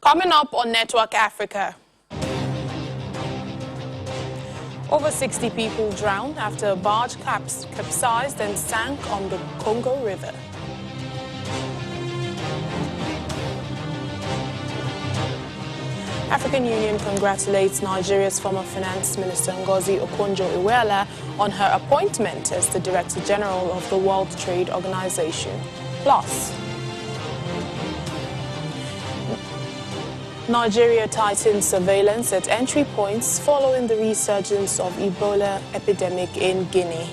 Coming up on Network Africa. Over 60 people drowned after a barge capsized and sank on the Congo River. African Union congratulates Nigeria's former Finance Minister Ngozi Okonjo-Iweala on her appointment as the Director General of the World Trade Organization. Plus, Nigeria tightens surveillance at entry points following the resurgence of Ebola epidemic in Guinea.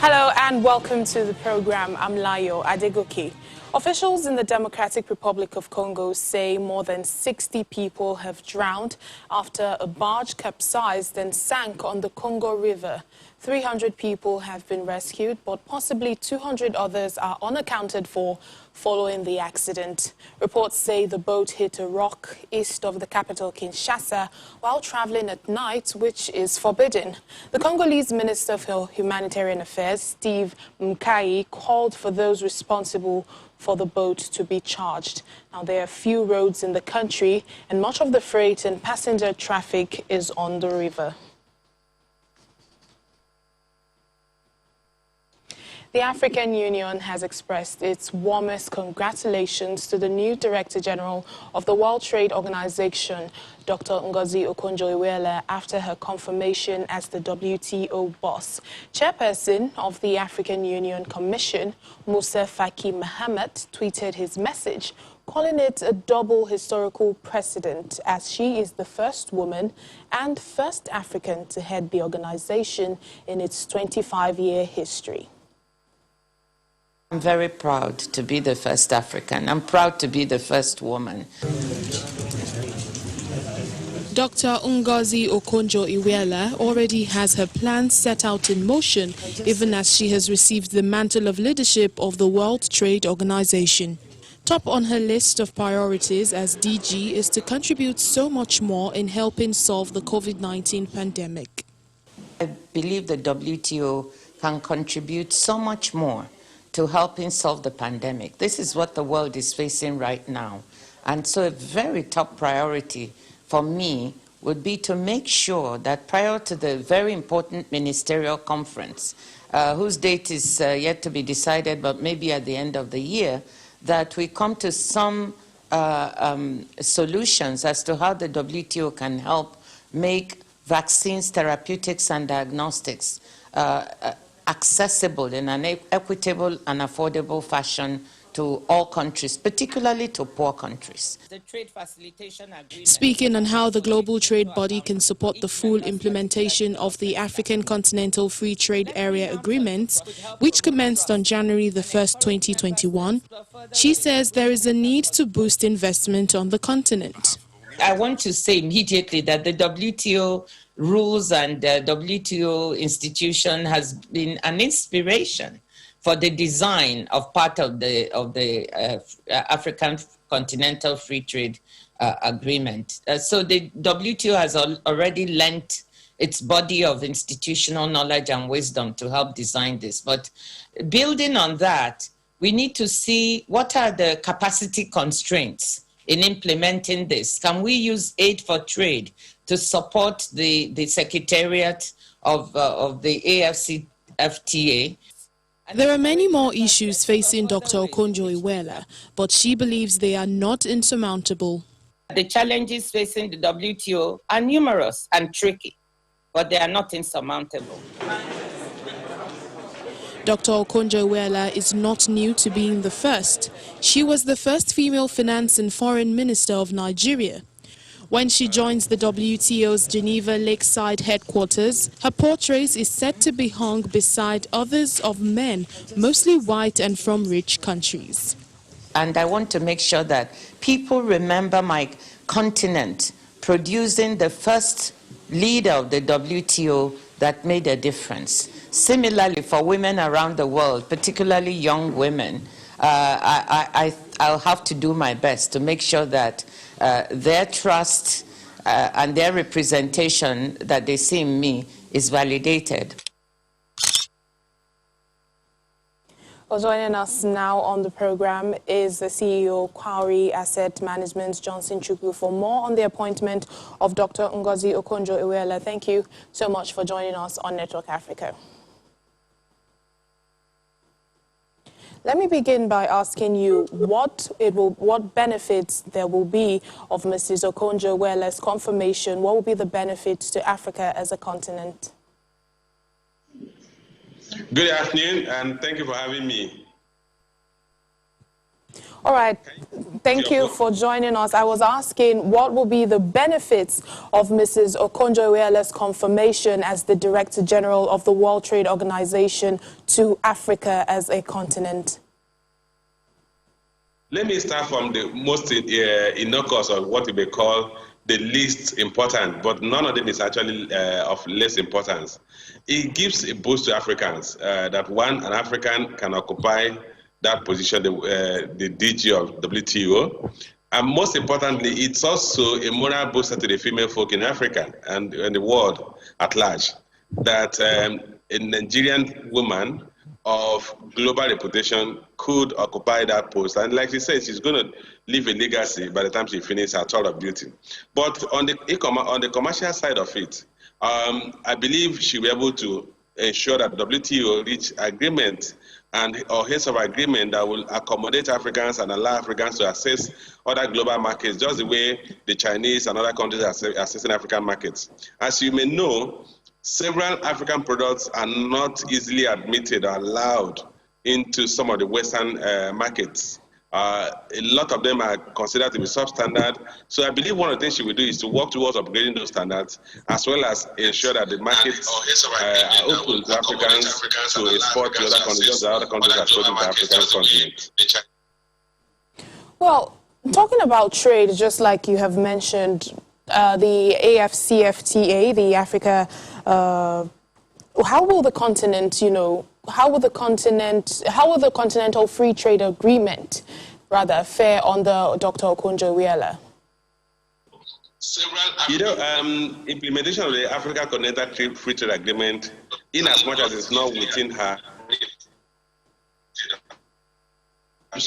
Hello and welcome to the program. I'm Layo Adegoke. Officials in the Democratic Republic of Congo say more than 60 people have drowned after a barge capsized and sank on the Congo River. 300 people have been rescued, but possibly 200 others are unaccounted for following the accident. Reports say the boat hit a rock east of the capital, Kinshasa, while traveling at night, which is forbidden. The Congolese Minister for Humanitarian Affairs, Steve Mkai, called for those responsible for the boat to be charged. Now, there are few roads in the country, and much of the freight and passenger traffic is on the river. The African Union has expressed its warmest congratulations to the new Director General of the World Trade Organization, Dr. Ngozi Okonjo-Iweala, after her confirmation as the WTO boss. Chairperson of the African Union Commission, Musa Faki Mohammed, tweeted his message, calling it a double historical precedent, as she is the first woman and first African to head the organization in its 25-year history. I'm very proud to be the first African. I'm proud to be the first woman. Dr. Ngozi Okonjo-Iweala already has her plans set out in motion, even as she has received the mantle of leadership of the World Trade Organization. Top on her list of priorities as DG is to contribute so much more in helping solve the COVID-19 pandemic. I believe the WTO can contribute so much more to helping solve the pandemic. This is what the world is facing right now. And so a very top priority for me would be to make sure that prior to the very important ministerial conference, whose date is yet to be decided, but maybe at the end of the year, that we come to some solutions as to how the WTO can help make vaccines, therapeutics, and diagnostics accessible in an equitable and affordable fashion to all countries, particularly to poor countries. The trade facilitation agreement. Speaking on how the global trade body can support the full implementation of the African Continental Free Trade Area Agreement, which commenced on January the 1st, 2021, she says there is a need to boost investment on the continent. I want to say immediately that the WTO rules and the WTO institution has been an inspiration for the design of part of the African Continental Free Trade Agreement. So the WTO has already lent its body of institutional knowledge and wisdom to help design this. But building on that, we need to see what are the capacity constraints in implementing this. Can we use aid for trade to support the Secretariat of the AFCFTA? There are many more issues facing Dr. Okonjo-Iweala, but she believes they are not insurmountable. The challenges facing the WTO are numerous and tricky, but they are not insurmountable. Dr. Okonjo-Iweala is not new to being the first. She was the first female finance and foreign minister of Nigeria. When she joins the WTO's Geneva Lakeside headquarters, her portrait is set to be hung beside others of men, mostly white and from rich countries. And I want to make sure that people remember my continent producing the first leader of the WTO that made a difference. Similarly, for women around the world, particularly young women, I'll have to do my best to make sure that their trust and their representation that they see in me is validated. Well, joining us now on the program is the CEO, Quarry Asset Management, Johnson Chukwu, for more on the appointment of Dr. Ngozi Okonjo-Iweala. Thank you so much for joining us on Network Africa. Let me begin by asking you what benefits there will be of Mrs. Okonjo-Iweala's confirmation. What will be the benefits to Africa as a continent? Good afternoon, and thank you for having me. All right. Thank you for joining us. I was asking what will be the benefits of Mrs. Okonjo-Iweala's confirmation as the Director General of the World Trade Organization to Africa as a continent. Let me start from the most innocuous, or what we may call the least important, but none of them is actually of less importance. It gives a boost to Africans that an African can occupy that position, the DG of WTO. And most importantly, it's also a moral booster to the female folk in Africa and the world at large, that a Nigerian woman of global reputation could occupy that post. And like she said, she's going to leave a legacy by the time she finishes her tour of duty. But on the commercial side of it, I believe she'll be able to ensure that WTO reach agreement or heads of agreement that will accommodate Africans and allow Africans to access other global markets, just the way the Chinese and other countries are accessing African markets. As you may know, several African products are not easily admitted or allowed into some of the Western markets. A lot of them are considered to be substandard. So I believe one of the things she will do is to work towards upgrading those standards, as well as ensure that the markets are open to Africans to export to other countries, just the other countries are exporting to the African continent. Well, talking about trade, just like you have mentioned, the AFCFTA, the Africa, how will the continent, how will the Continental Free Trade Agreement, rather, fare on the Dr. Okonjo-Iweala? Implementation of the Africa Continental Free Trade Agreement, in as much as it's not within her,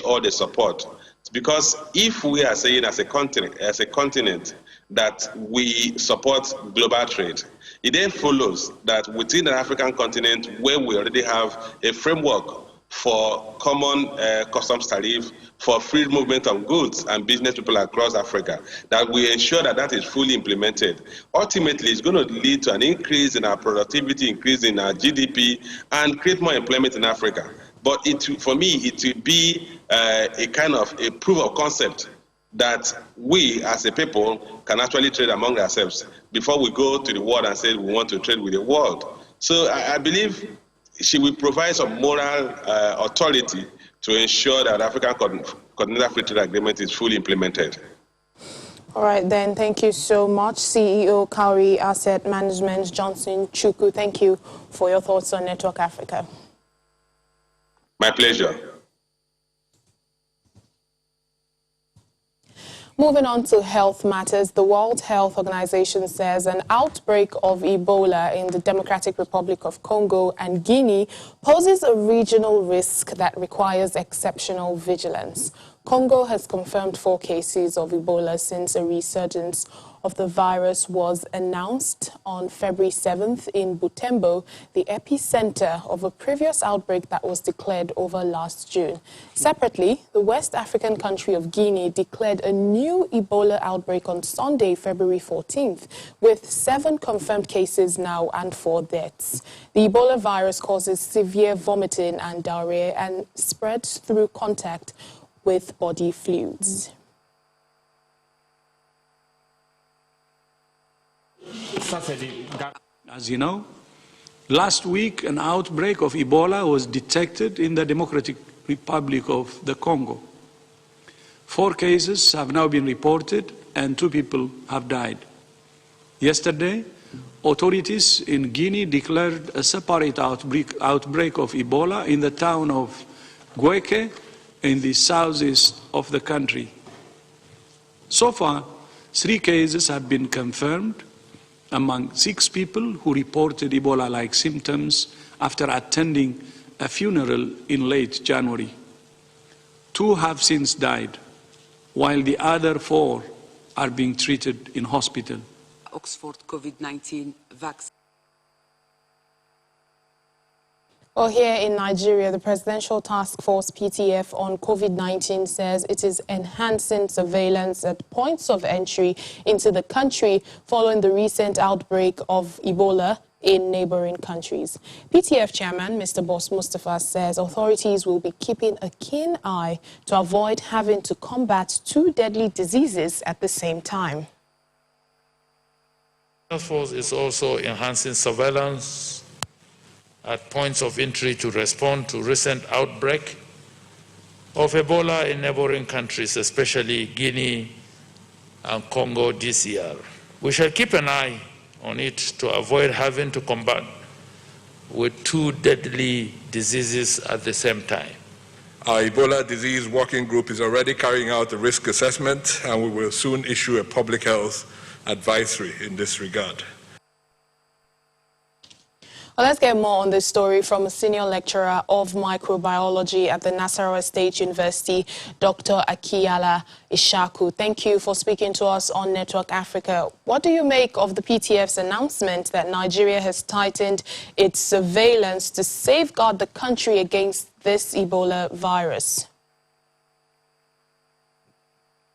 all the support. Because if we are saying as a continent that we support global trade, it then follows that within the African continent, where we already have a framework for common customs tariff, for free movement of goods and business people across Africa, that we ensure that that is fully implemented. Ultimately, it's going to lead to an increase in our productivity, increase in our GDP, and create more employment in Africa. But for me, it will be a kind of a proof of concept that we as a people can actually trade among ourselves before we go to the world and say we want to trade with the world. So I believe she will provide some moral authority to ensure that the African Continental Free Trade Agreement is fully implemented. All right, then. Thank you so much, CEO, Quarry Asset Management, Johnson Chukwu. Thank you for your thoughts on Network Africa. My pleasure. Moving on to health matters, the World Health Organization says an outbreak of Ebola in the Democratic Republic of Congo and Guinea poses a regional risk that requires exceptional vigilance. Congo has confirmed 4 cases of Ebola since a resurgence of the virus was announced on February 7th in Butembo, the epicenter of a previous outbreak that was declared over last June. Separately, the West African country of Guinea declared a new Ebola outbreak on Sunday, February 14th, with 7 confirmed cases now and 4 deaths. The Ebola virus causes severe vomiting and diarrhea and spreads through contact with body fluids. As you know, last week an outbreak of Ebola was detected in the Democratic Republic of the Congo. 4 cases have now been reported and 2 people have died. Yesterday, authorities in Guinea declared a separate outbreak of Ebola in the town of Gueke, in the southeast of the country. So far, 3 cases have been confirmed among 6 people who reported Ebola-like symptoms after attending a funeral in late January. 2 have since died, while the other 4 are being treated in hospital. Oxford COVID-19 vaccine. Well, here in Nigeria, the Presidential Task Force PTF on COVID-19 says it is enhancing surveillance at points of entry into the country following the recent outbreak of Ebola in neighboring countries. PTF Chairman Mr. Boss Mustafa says authorities will be keeping a keen eye to avoid having to combat 2 deadly diseases at the same time. The task force is also enhancing surveillance at points of entry to respond to recent outbreak of Ebola in neighboring countries, especially Guinea and Congo DCR. We shall keep an eye on it to avoid having to combat with 2 deadly diseases at the same time. Our Ebola disease working group is already carrying out a risk assessment, and we will soon issue a public health advisory in this regard. Well, let's get more on this story from a senior lecturer of microbiology at the Nasarawa State University, Dr. Akiyala Ishaku. Thank you for speaking to us on Network Africa. What do you make of the PTF's announcement that Nigeria has tightened its surveillance to safeguard the country against this Ebola virus?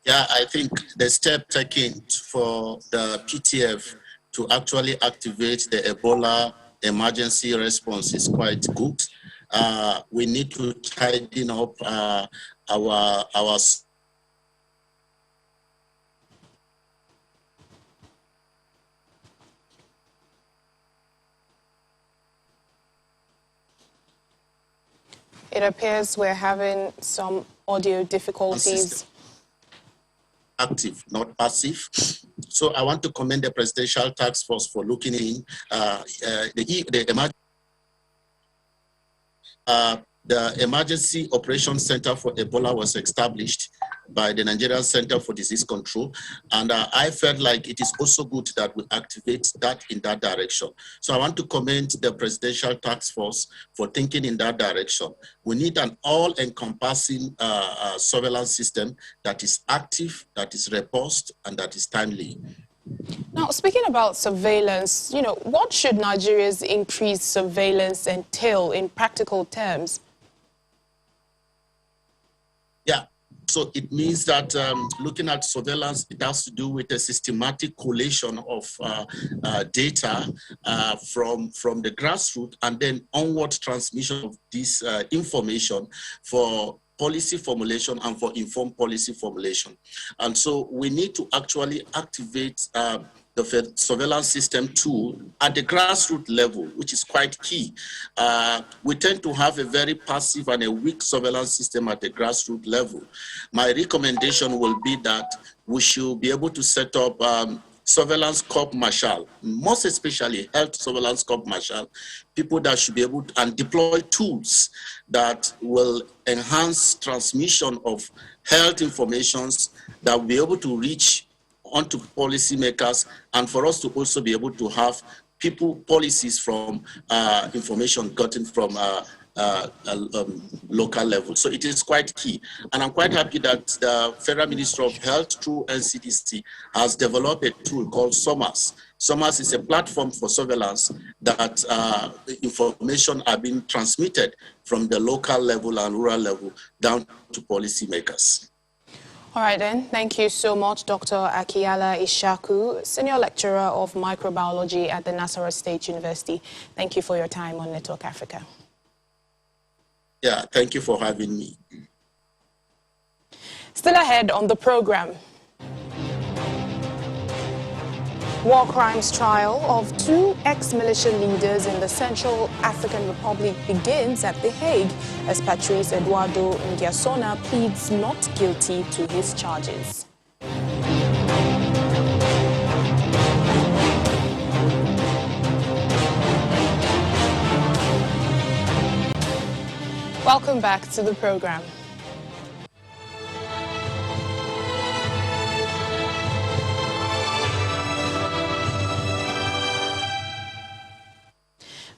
Yeah, I think the step taken for the PTF to actually activate the Ebola emergency response is quite good. We need to tighten up our It appears we're having some audio difficulties. Active, not passive. So I want to commend the Presidential Task Force for looking in the Emergency Operations Center for Ebola was established by the Nigerian Center for Disease Control. And I felt like it is also good that we activate that in that direction. So I want to commend the Presidential Task Force for thinking in that direction. We need an all-encompassing surveillance system that is active, that is robust, and that is timely. Now, speaking about surveillance, what should Nigeria's increased surveillance entail in practical terms? Yeah, so it means that looking at surveillance, it has to do with a systematic collation of data from the grassroots and then onward transmission of this information for policy formulation and for informed policy formulation. And so we need to actually activate the surveillance system tool at the grassroots level, which is quite key. We tend to have a very passive and a weak surveillance system at the grassroots level. My recommendation will be that we should be able to set up surveillance corps marshal, most especially health surveillance corps marshal, people that should be able to and deploy tools that will enhance transmission of health informations that will be able to reach onto policymakers, and for us to also be able to have policies from information gotten from local level. So it is quite key. And I'm quite happy that the Federal Ministry of Health through NCDC has developed a tool called SOMAS. SOMAS is a platform for surveillance that information are being transmitted from the local level and rural level down to policymakers. All right then, thank you so much, Dr. Akiyala Ishaku, Senior Lecturer of Microbiology at the Nasarawa State University. Thank you for your time on Network Africa. Yeah, thank you for having me. Still ahead on the program. War crimes trial of 2 ex-militia leaders in the Central African Republic begins at The Hague as Patrice Eduardo Ngiasona pleads not guilty to his charges. Welcome back to the program.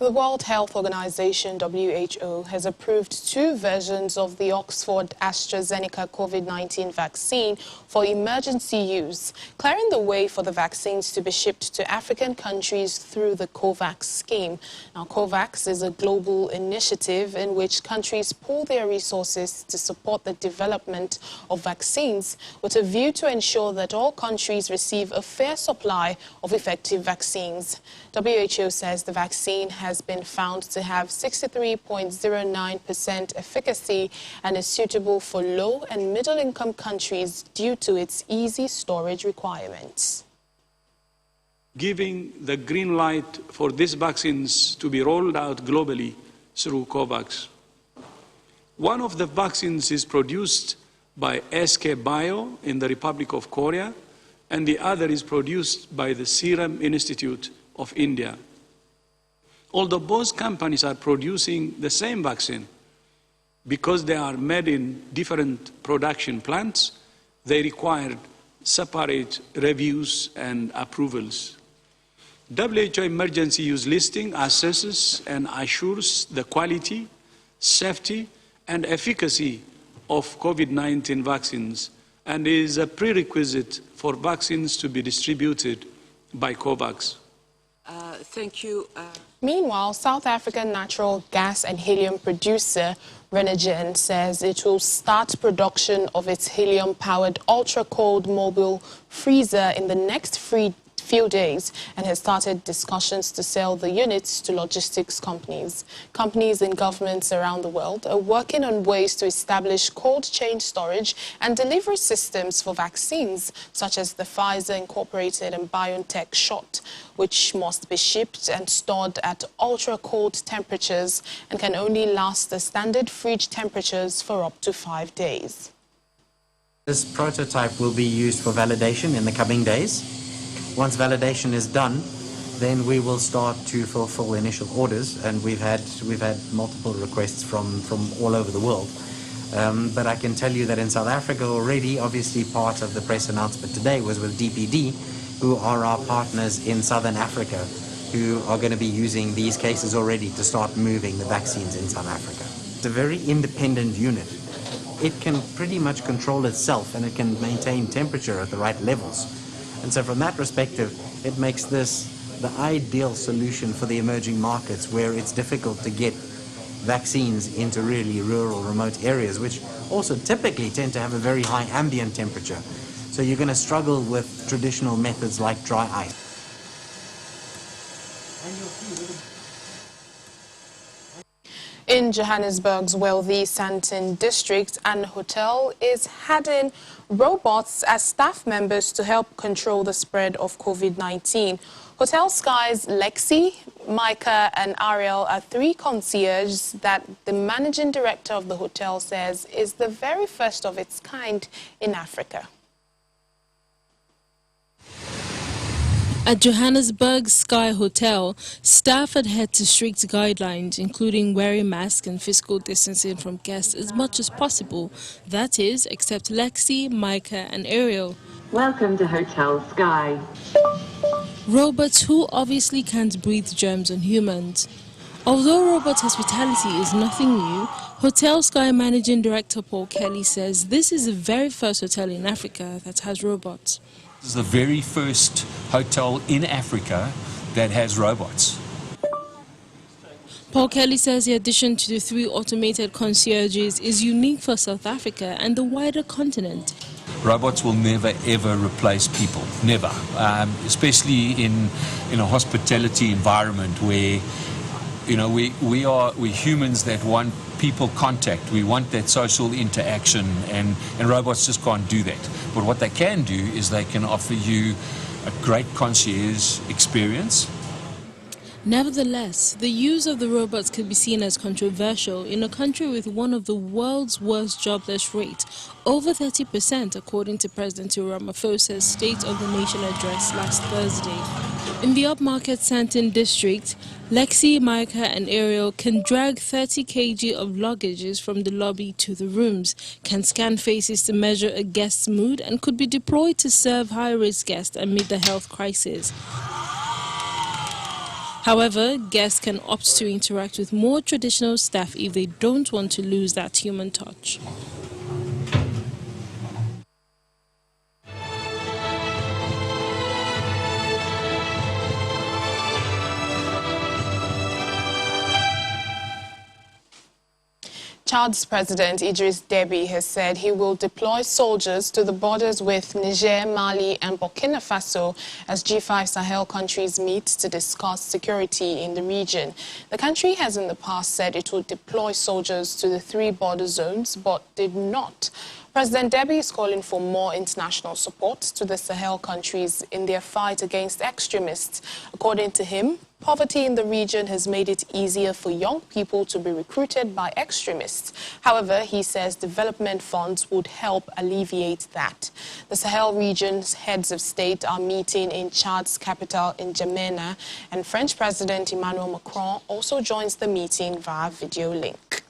The World Health Organization, WHO, has approved 2 versions of the Oxford AstraZeneca COVID-19 vaccine for emergency use, clearing the way for the vaccines to be shipped to African countries through the COVAX scheme. Now, COVAX is a global initiative in which countries pool their resources to support the development of vaccines with a view to ensure that all countries receive a fair supply of effective vaccines. WHO says the vaccine has been found to have 63.09% efficacy and is suitable for low and middle income countries due to its easy storage requirements. Giving the green light for these vaccines to be rolled out globally through COVAX. One of the vaccines is produced by SK Bio in the Republic of Korea, and the other is produced by the Serum Institute of India. Although both companies are producing the same vaccine, because they are made in different production plants, they require separate reviews and approvals. WHO emergency use listing assesses and assures the quality, safety, and efficacy of COVID-19 vaccines and is a prerequisite for vaccines to be distributed by COVAX. Thank you. Meanwhile, South African natural gas and helium producer Renergen says it will start production of its helium-powered ultra-cold mobile freezer in the next few days and has started discussions to sell the units to logistics companies. Companies and governments around the world are working on ways to establish cold chain storage and delivery systems for vaccines, such as the Pfizer Incorporated and BioNTech shot, which must be shipped and stored at ultra-cold temperatures and can only last the standard fridge temperatures for up to 5 days. This prototype will be used for validation in the coming days. Once validation is done, then we will start to fulfill initial orders, and we've had multiple requests from all over the world. But I can tell you that in South Africa already, obviously part of the press announcement today was with DPD, who are our partners in Southern Africa, who are going to be using these cases already to start moving the vaccines in South Africa. It's a very independent unit. It can pretty much control itself, and it can maintain temperature at the right levels. And so from that perspective, it makes this the ideal solution for the emerging markets where it's difficult to get vaccines into really rural, remote areas, which also typically tend to have a very high ambient temperature. So you're going to struggle with traditional methods like dry ice. In Johannesburg's wealthy Sandton district, an hotel is adding robots as staff members to help control the spread of COVID-19. Hotel Sky's Lexi, Micah and Ariel are 3 concierges that the managing director of the hotel says is the very first of its kind in Africa. At Johannesburg's Sky Hotel, staff adhere to strict guidelines, including wearing masks and physical distancing from guests as much as possible. That is, except Lexi, Micah and Ariel. Welcome to Hotel Sky. Robots who obviously can't breathe germs on humans. Although robot hospitality is nothing new, Hotel Sky Managing Director Paul Kelly says this is the very first hotel in Africa that has robots. This is the very first hotel in Africa that has robots. Paul Kelly says the addition to the 3 automated concierges is unique for South Africa and the wider continent. Robots will never ever replace people, never. Especially in a hospitality environment where, you know, we're humans that want people contact. We want that social interaction, and robots just can't do that. But what they can do is they can offer you a great concierge experience. Nevertheless, the use of the robots could be seen as controversial in a country with one of the world's worst jobless rates, over 30%, according to President Cyril Ramaphosa's State of the Nation address last Thursday. In the upmarket Sandton district, Lexi, Micah and Ariel can drag 30 kg of luggages from the lobby to the rooms, can scan faces to measure a guest's mood, and could be deployed to serve high-risk guests amid the health crisis. However, guests can opt to interact with more traditional staff if they don't want to lose that human touch. Chad's President Idris Deby has said he will deploy soldiers to the borders with Niger, Mali and Burkina Faso as G5 Sahel countries meet to discuss security in the region. The country has in the past said it would deploy soldiers to the 3 border zones, but did not. President Deby is calling for more international support to the Sahel countries in their fight against extremists. According to him, poverty in the region has made it easier for young people to be recruited by extremists. However, he says development funds would help alleviate that. The Sahel region's heads of state are meeting in Chad's capital in N'Djamena, and French President Emmanuel Macron also joins the meeting via video link.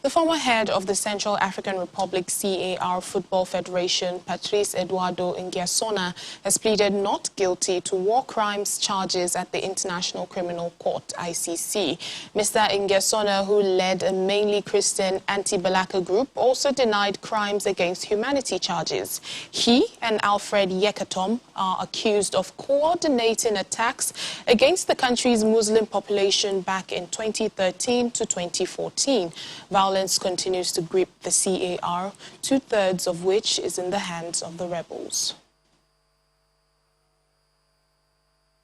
The former head of the Central African Republic CAR Football Federation, Patrice Eduardo Nguessona, has pleaded not guilty to war crimes charges at the International Criminal Court, ICC. Mr. Nguessona, who led a mainly Christian anti-Balaka group, also denied crimes against humanity charges. He and Alfred Yekatom are accused of coordinating attacks against the country's Muslim population back in 2013 to 2014. Violence continues to grip the CAR, 2/3 of which is in the hands of the rebels.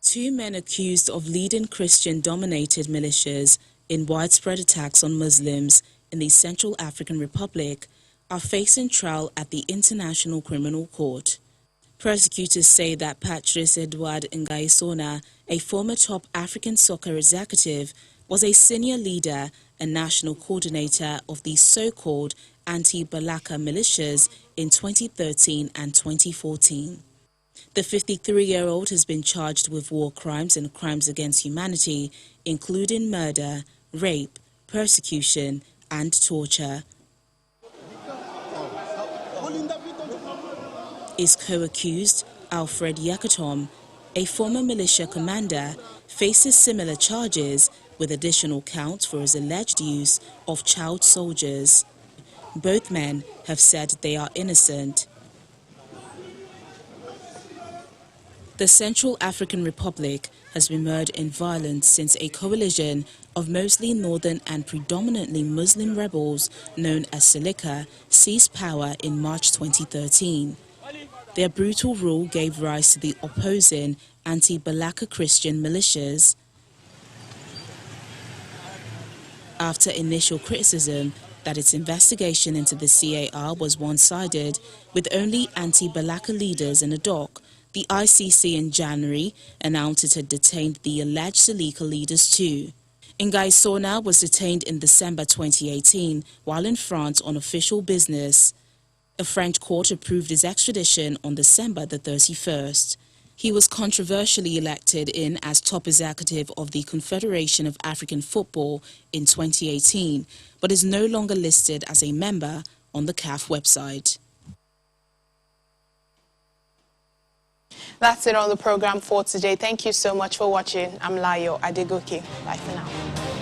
2 men accused of leading Christian-dominated militias in widespread attacks on Muslims in the Central African Republic are facing trial at the International Criminal Court. Prosecutors say that Patrice Edouard Nguessona, a former top African soccer executive, was a senior leader and national coordinator of the so-called anti-Balaka militias in 2013 and 2014. The 53-year-old has been charged with war crimes and crimes against humanity, including murder, rape, persecution, and torture. His co-accused, Alfred Yekatom, a former militia commander, faces similar charges with additional counts for his alleged use of child soldiers. Both men have said they are innocent. The Central African Republic has been mired in violence since a coalition of mostly northern and predominantly Muslim rebels known as Seleka seized power in March 2013. Their brutal rule gave rise to the opposing anti-Balaka Christian militias. After initial criticism that its investigation into the CAR was one-sided, with only anti-Balaka leaders in the dock, the ICC in January announced it had detained the alleged Seleka leaders too. Nguessona was detained in December 2018 while in France on official business. A French court approved his extradition on December the 31st. He was controversially elected in as top executive of the Confederation of African Football in 2018, but is no longer listed as a member on the CAF website. That's it on the program for today. Thank you so much for watching. I'm Layo Adegoke. Bye for now.